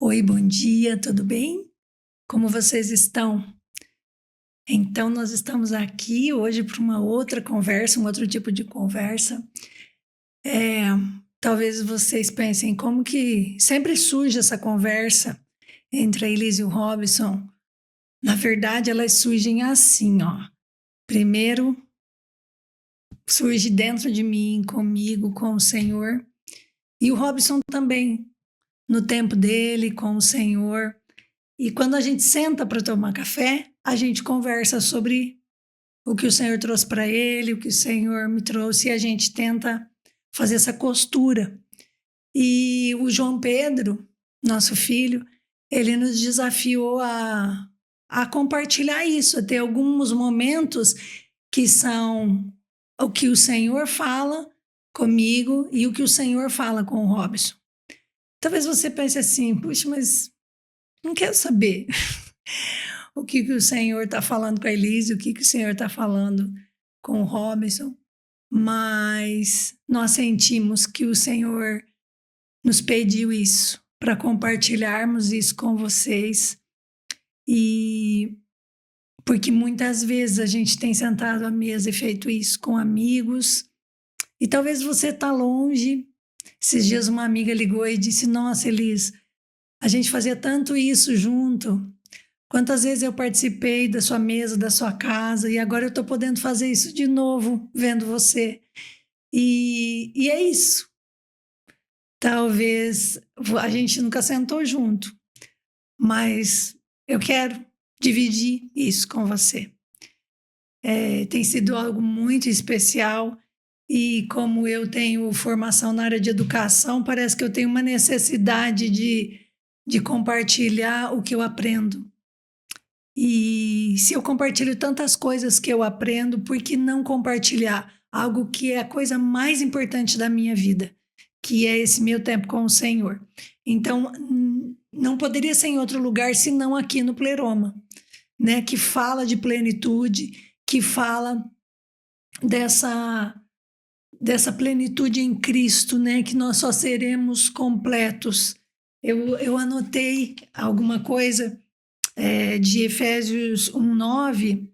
Oi, bom dia, tudo bem? Como vocês estão? Então, nós estamos aqui hoje para uma outra conversa, um outro tipo de conversa. É, Talvez vocês pensem como que sempre surge essa conversa entre a Elise e o Robson. Na verdade, elas surgem assim, ó. Primeiro, surge dentro de mim, comigo, com o Senhor. E o Robson também, no tempo dele, com o Senhor. E quando a gente senta para tomar café, a gente conversa sobre o que o Senhor trouxe para ele, o que o Senhor me trouxe, e a gente tenta fazer essa costura. E o João Pedro, nosso filho, ele nos desafiou a compartilhar isso, a ter alguns momentos que são o que o Senhor fala comigo e o que o Senhor fala com o Robson. Talvez você pense assim, puxa, mas não quero saber o que o Senhor está falando com a Elise, o que o Senhor está falando com o Robson, mas nós sentimos que o Senhor nos pediu isso, para compartilharmos isso com vocês, e porque muitas vezes a gente tem sentado à mesa e feito isso com amigos, e talvez você está longe. Esses dias uma amiga ligou e disse, nossa, Elise, a gente fazia tanto isso junto. Quantas vezes eu participei da sua mesa, da sua casa, e agora eu estou podendo fazer isso de novo, vendo você. E é isso. Talvez a gente nunca sentou junto, mas eu quero dividir isso com você. Tem sido algo muito especial, e como eu tenho formação na área de educação, parece que eu tenho uma necessidade de compartilhar o que eu aprendo. E se eu compartilho tantas coisas que eu aprendo, por que não compartilhar algo que é a coisa mais importante da minha vida, que é esse meu tempo com o Senhor? Então, não poderia ser em outro lugar senão aqui no Pleroma, né? Que fala de plenitude, que fala dessa plenitude em Cristo, né? Que nós só seremos completos. Eu anotei alguma coisa de Efésios 1:9,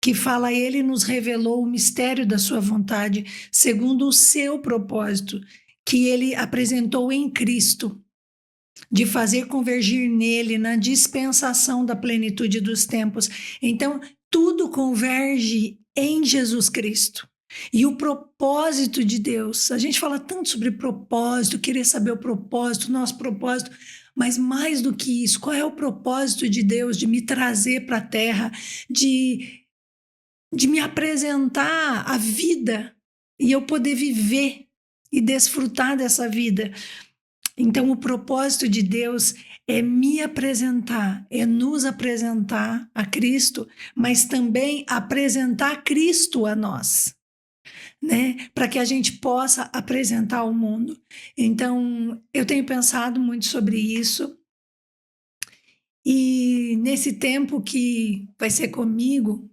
que fala: ele nos revelou o mistério da sua vontade, segundo o seu propósito, que ele apresentou em Cristo, de fazer convergir nele na dispensação da plenitude dos tempos. Então, tudo converge em Jesus Cristo. E o propósito de Deus, a gente fala tanto sobre propósito, querer saber o propósito, nosso propósito, mas mais do que isso, qual é o propósito de Deus de me trazer para a terra, de me apresentar a vida e eu poder viver e desfrutar dessa vida? Então, o propósito de Deus é me apresentar, é nos apresentar a Cristo, mas também apresentar Cristo a nós, né? Para que a gente possa apresentar ao mundo. Então, eu tenho pensado muito sobre isso. E nesse tempo que vai ser comigo,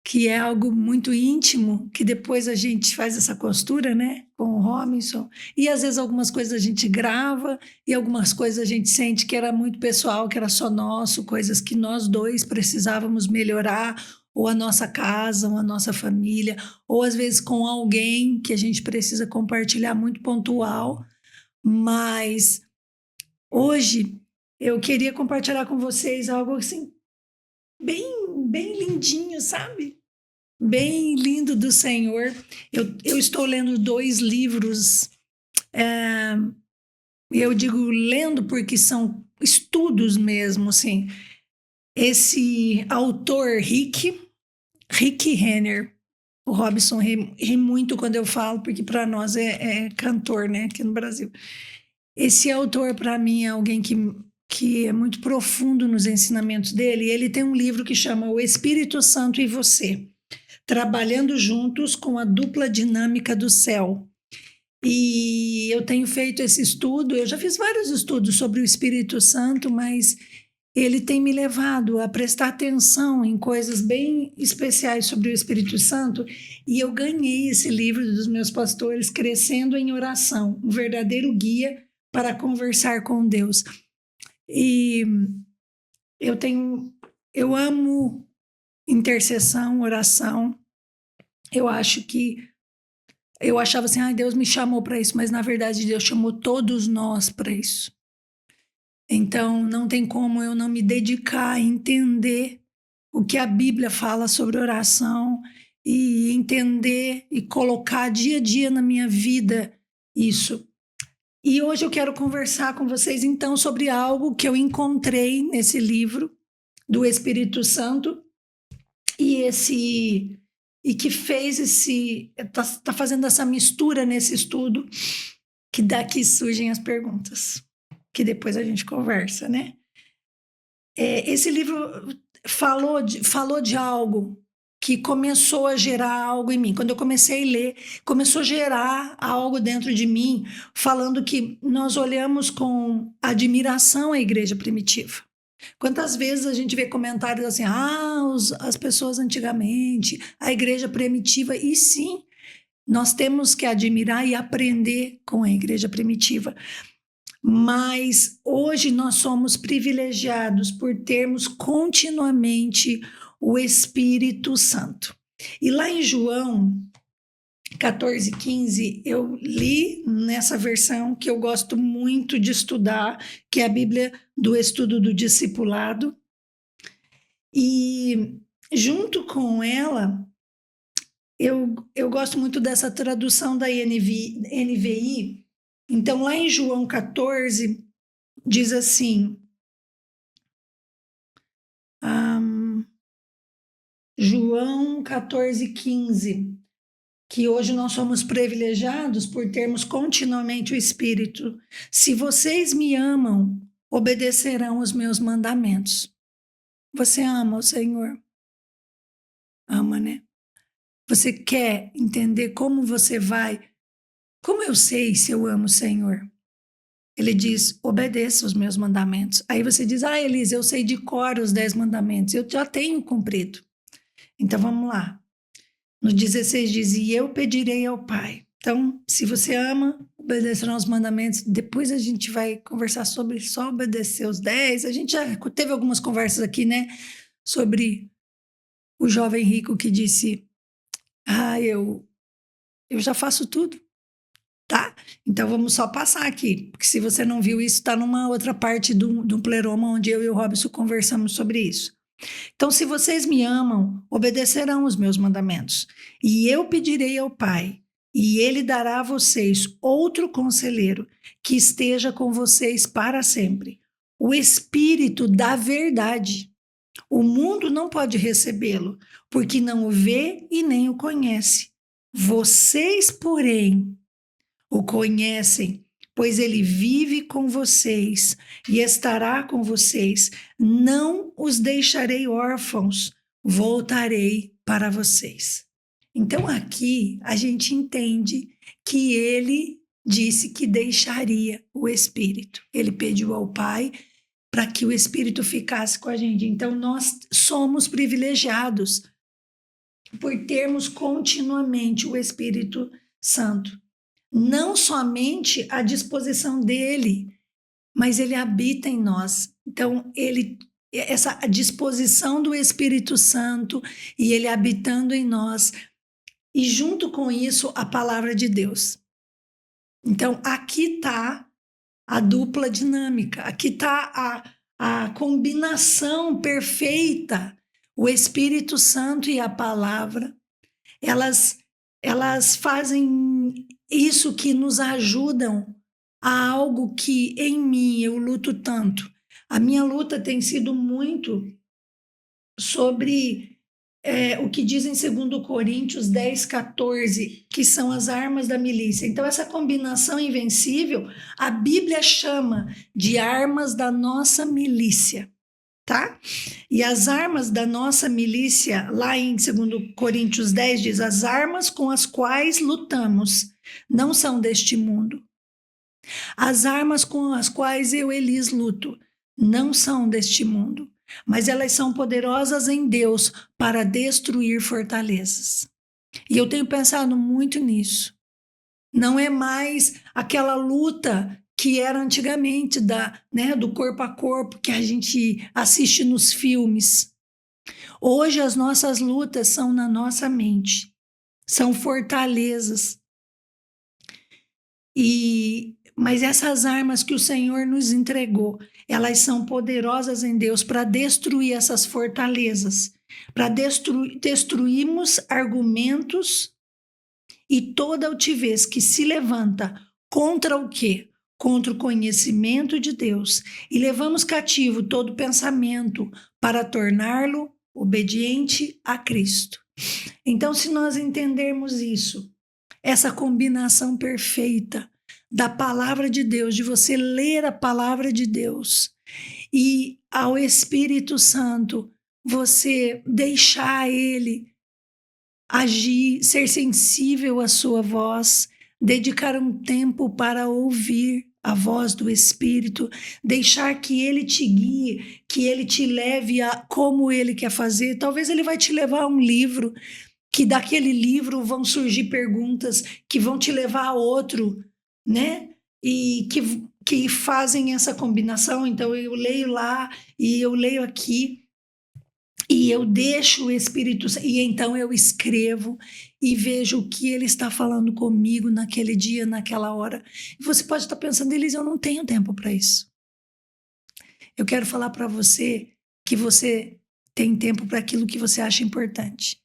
que é algo muito íntimo, que depois a gente faz essa costura, né, com o Robinson, e às vezes algumas coisas a gente grava, e algumas coisas a gente sente que era muito pessoal, que era só nosso, coisas que nós dois precisávamos melhorar, ou a nossa casa, ou a nossa família, ou às vezes com alguém que a gente precisa compartilhar, muito pontual. Mas hoje eu queria compartilhar com vocês algo assim, bem lindinho, sabe? Bem lindo do Senhor. Eu estou lendo 2 livros, eu digo lendo porque são estudos mesmo, assim. Esse autor, Rick Renner, o Robson ri muito quando eu falo, porque para nós é cantor, né, aqui no Brasil. Esse autor, para mim, é alguém que é muito profundo nos ensinamentos dele. Ele tem um livro que chama O Espírito Santo e Você, trabalhando juntos com a dupla dinâmica do céu. E eu tenho feito esse estudo, eu já fiz vários estudos sobre o Espírito Santo, mas ele tem me levado a prestar atenção em coisas bem especiais sobre o Espírito Santo, e eu ganhei esse livro dos meus pastores, Crescendo em Oração, um verdadeiro guia para conversar com Deus. E eu amo intercessão, oração. Eu achava assim, Deus me chamou para isso, mas na verdade Deus chamou todos nós para isso. Então não tem como eu não me dedicar a entender o que a Bíblia fala sobre oração e entender e colocar dia a dia na minha vida isso. E hoje eu quero conversar com vocês então sobre algo que eu encontrei nesse livro do Espírito Santo e que fez tá fazendo essa mistura nesse estudo, que daqui surgem as perguntas, que depois a gente conversa, né? Esse livro falou de algo que começou a gerar algo em mim. Quando eu comecei a ler, começou a gerar algo dentro de mim, falando que nós olhamos com admiração a igreja primitiva. Quantas vezes a gente vê comentários assim, as pessoas antigamente, a igreja primitiva, e sim, nós temos que admirar e aprender com a igreja primitiva. Mas hoje nós somos privilegiados por termos continuamente o Espírito Santo. E lá em João 14:15, eu li nessa versão que eu gosto muito de estudar, que é a Bíblia do Estudo do Discipulado. E junto com ela, eu gosto muito dessa tradução da NVI. Então, lá em João 14, diz assim, João 14:15, que hoje nós somos privilegiados por termos continuamente o Espírito. Se vocês me amam, obedecerão os meus mandamentos. Você ama o Senhor? Ama, né? Você quer entender como você vai? Como eu sei se eu amo o Senhor? Ele diz, obedeça os meus mandamentos. Aí você diz, Elisa, eu sei de cor os 10 mandamentos. Eu já tenho cumprido. Então vamos lá. No 16 diz, e eu pedirei ao Pai. Então, se você ama, obedecerão os mandamentos. Depois a gente vai conversar sobre só obedecer os 10. A gente já teve algumas conversas aqui, né? Sobre o jovem rico que disse, eu já faço tudo. Tá? Então vamos só passar aqui, porque se você não viu isso, está numa outra parte do pleroma onde eu e o Robson conversamos sobre isso. Então, se vocês me amam, obedecerão os meus mandamentos. E eu pedirei ao Pai, e Ele dará a vocês outro conselheiro que esteja com vocês para sempre. O Espírito da verdade. O mundo não pode recebê-lo, porque não o vê e nem o conhece. Vocês, porém, o conhecem, pois ele vive com vocês e estará com vocês. Não os deixarei órfãos, voltarei para vocês. Então aqui a gente entende que ele disse que deixaria o Espírito. Ele pediu ao Pai para que o Espírito ficasse com a gente. Então nós somos privilegiados por termos continuamente o Espírito Santo. Não somente à disposição dele, mas ele habita em nós. Então, essa disposição do Espírito Santo e ele habitando em nós, e junto com isso, a palavra de Deus. Então, aqui está a dupla dinâmica, aqui está a combinação perfeita. O Espírito Santo e a palavra, elas fazem isso que nos ajudam a algo que em mim eu luto tanto. A minha luta tem sido muito sobre o que diz em 2 Coríntios 10:14, que são as armas da milícia. Então, essa combinação invencível, a Bíblia chama de armas da nossa milícia. Tá? E as armas da nossa milícia, lá em 2 Coríntios 10, diz, as armas com as quais lutamos não são deste mundo. As armas com as quais eu, Elis, luto não são deste mundo, mas elas são poderosas em Deus para destruir fortalezas. E eu tenho pensado muito nisso. Não é mais aquela luta que era antigamente, né, do corpo a corpo, que a gente assiste nos filmes. Hoje as nossas lutas são na nossa mente, são fortalezas. Mas essas armas que o Senhor nos entregou, elas são poderosas em Deus para destruir essas fortalezas, para destruirmos argumentos e toda altivez que se levanta contra o quê? Contra o conhecimento de Deus. E levamos cativo todo pensamento para torná-lo obediente a Cristo. Então, se nós entendermos isso, essa combinação perfeita da palavra de Deus, de você ler a palavra de Deus e ao Espírito Santo, você deixar ele agir, ser sensível à sua voz, dedicar um tempo para ouvir a voz do Espírito, deixar que ele te guie, que ele te leve a como ele quer fazer. Talvez ele vai te levar a um livro, que daquele livro vão surgir perguntas que vão te levar a outro, né? E que fazem essa combinação. Então eu leio lá e eu leio aqui e eu deixo o Espírito, e então eu escrevo e vejo o que ele está falando comigo naquele dia, naquela hora. E você pode estar pensando, Elise, eu não tenho tempo para isso. Eu quero falar para você que você tem tempo para aquilo que você acha importante.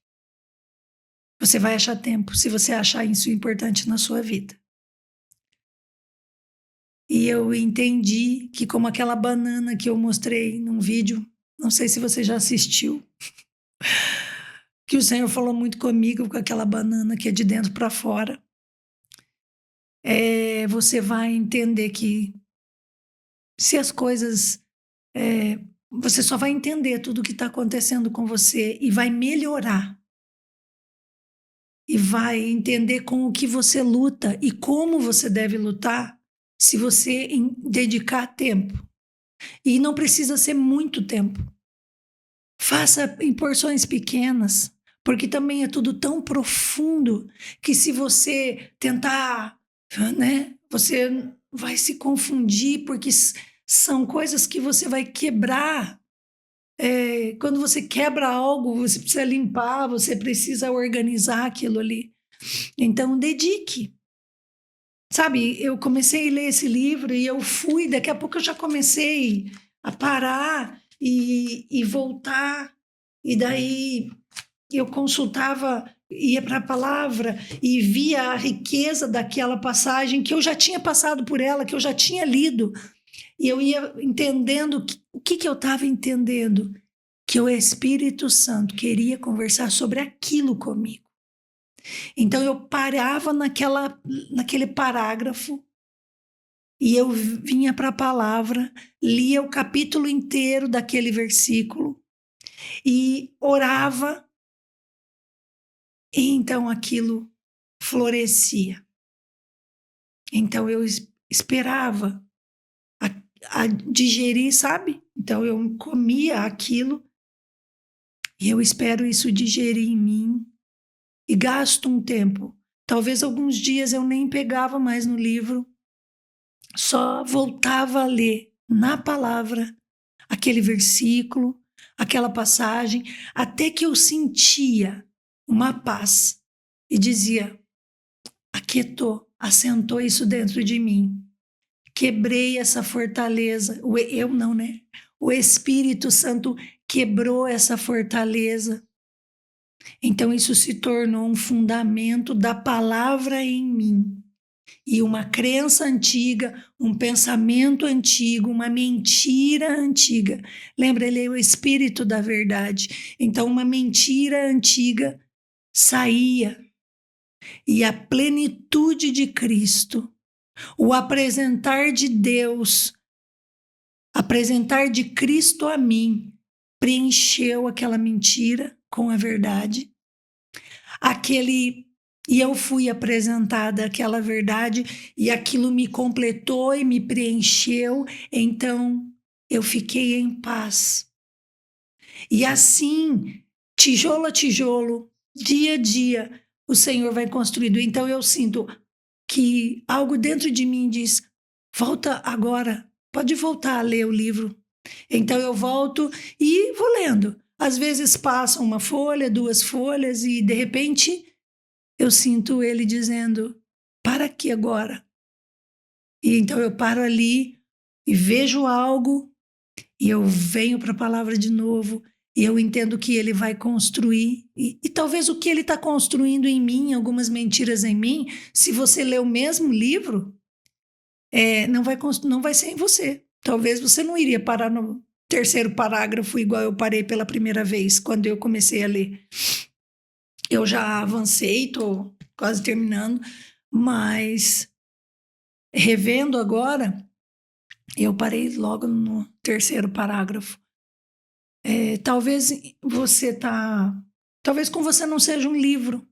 Você vai achar tempo se você achar isso importante na sua vida. E eu entendi que, como aquela banana que eu mostrei num vídeo, não sei se você já assistiu, que o Senhor falou muito comigo com aquela banana que é de dentro para fora. Você vai entender que se as coisas... você só vai entender tudo o que está acontecendo com você e vai melhorar. E vai entender com o que você luta e como você deve lutar se você dedicar tempo. E não precisa ser muito tempo. Faça em porções pequenas, porque também é tudo tão profundo que se você tentar, né, você vai se confundir, porque são coisas que você vai quebrar. Quando você quebra algo, você precisa limpar, você precisa organizar aquilo ali. Então, dedique. Sabe, eu comecei a ler esse livro e eu fui, daqui a pouco eu já comecei a parar e voltar. E daí eu consultava, ia para a palavra e via a riqueza daquela passagem que eu já tinha passado por ela, que eu já tinha lido. E eu ia entendendo o que eu estava entendendo, que o Espírito Santo queria conversar sobre aquilo comigo. Então eu parava naquele parágrafo e eu vinha para a palavra, lia o capítulo inteiro daquele versículo e orava, e então aquilo florescia. Então eu esperava a digerir, sabe? Então eu comia aquilo e eu espero isso digerir em mim e gasto um tempo. Talvez alguns dias eu nem pegava mais no livro, só voltava a ler na palavra aquele versículo, aquela passagem, até que eu sentia uma paz e dizia: aquietou, assentou isso dentro de mim. Quebrei essa fortaleza. Eu não, né? O Espírito Santo quebrou essa fortaleza. Então isso se tornou um fundamento da palavra em mim. E uma crença antiga, um pensamento antigo, uma mentira antiga. Lembra, ele é o Espírito da verdade. Então uma mentira antiga saía. E a plenitude de Cristo, o apresentar de Deus, apresentar de Cristo a mim, preencheu aquela mentira com a verdade. E eu fui apresentada aquela verdade e aquilo me completou e me preencheu, então eu fiquei em paz. E assim, tijolo a tijolo, dia a dia, o Senhor vai construindo. Então eu sinto que algo dentro de mim diz: volta agora, pode voltar a ler o livro. Então eu volto e vou lendo. Às vezes passa uma folha, 2 folhas e de repente eu sinto ele dizendo: para aqui agora. E então eu paro ali e vejo algo e eu venho para a palavra de novo e eu entendo que ele vai construir. E talvez o que ele está construindo em mim, algumas mentiras em mim, se você ler o mesmo livro, não vai ser em você. Talvez você não iria parar no 3º parágrafo igual eu parei pela primeira vez, quando eu comecei a ler. Eu já avancei, estou quase terminando, mas revendo agora, eu parei logo no 3º parágrafo. Talvez talvez com você não seja um livro,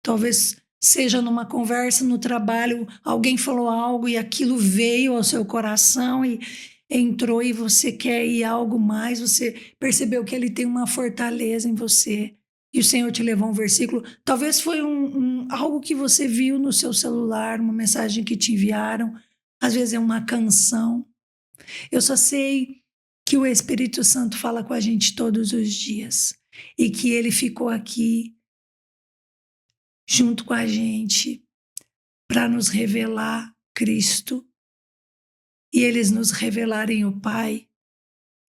talvez seja numa conversa no trabalho, alguém falou algo e aquilo veio ao seu coração e entrou e você quer ir algo mais, você percebeu que ele tem uma fortaleza em você e o Senhor te levou um versículo, talvez foi algo que você viu no seu celular, uma mensagem que te enviaram, às vezes é uma canção. Eu só sei que o Espírito Santo fala com a gente todos os dias e que ele ficou aqui junto com a gente para nos revelar Cristo e eles nos revelarem o Pai.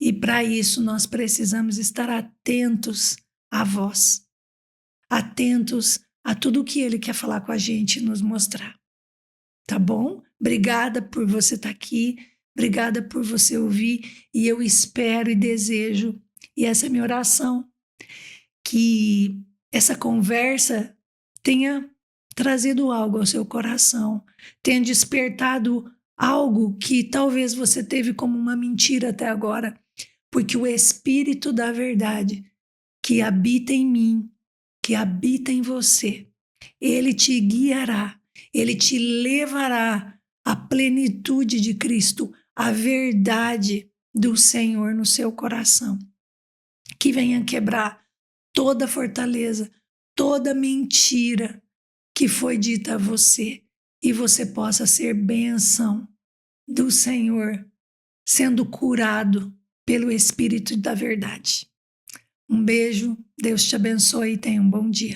E para isso nós precisamos estar atentos à voz, atentos a tudo que ele quer falar com a gente e nos mostrar. Tá bom? Obrigada por você estar aqui. Obrigada por você ouvir e eu espero e desejo, e essa é a minha oração, que essa conversa tenha trazido algo ao seu coração, tenha despertado algo que talvez você teve como uma mentira até agora, porque o Espírito da verdade que habita em mim, que habita em você, ele te guiará, ele te levará à plenitude de Cristo, a verdade do Senhor no seu coração. Que venha quebrar toda fortaleza, toda mentira que foi dita a você e você possa ser bênção do Senhor, sendo curado pelo Espírito da verdade. Um beijo, Deus te abençoe e tenha um bom dia.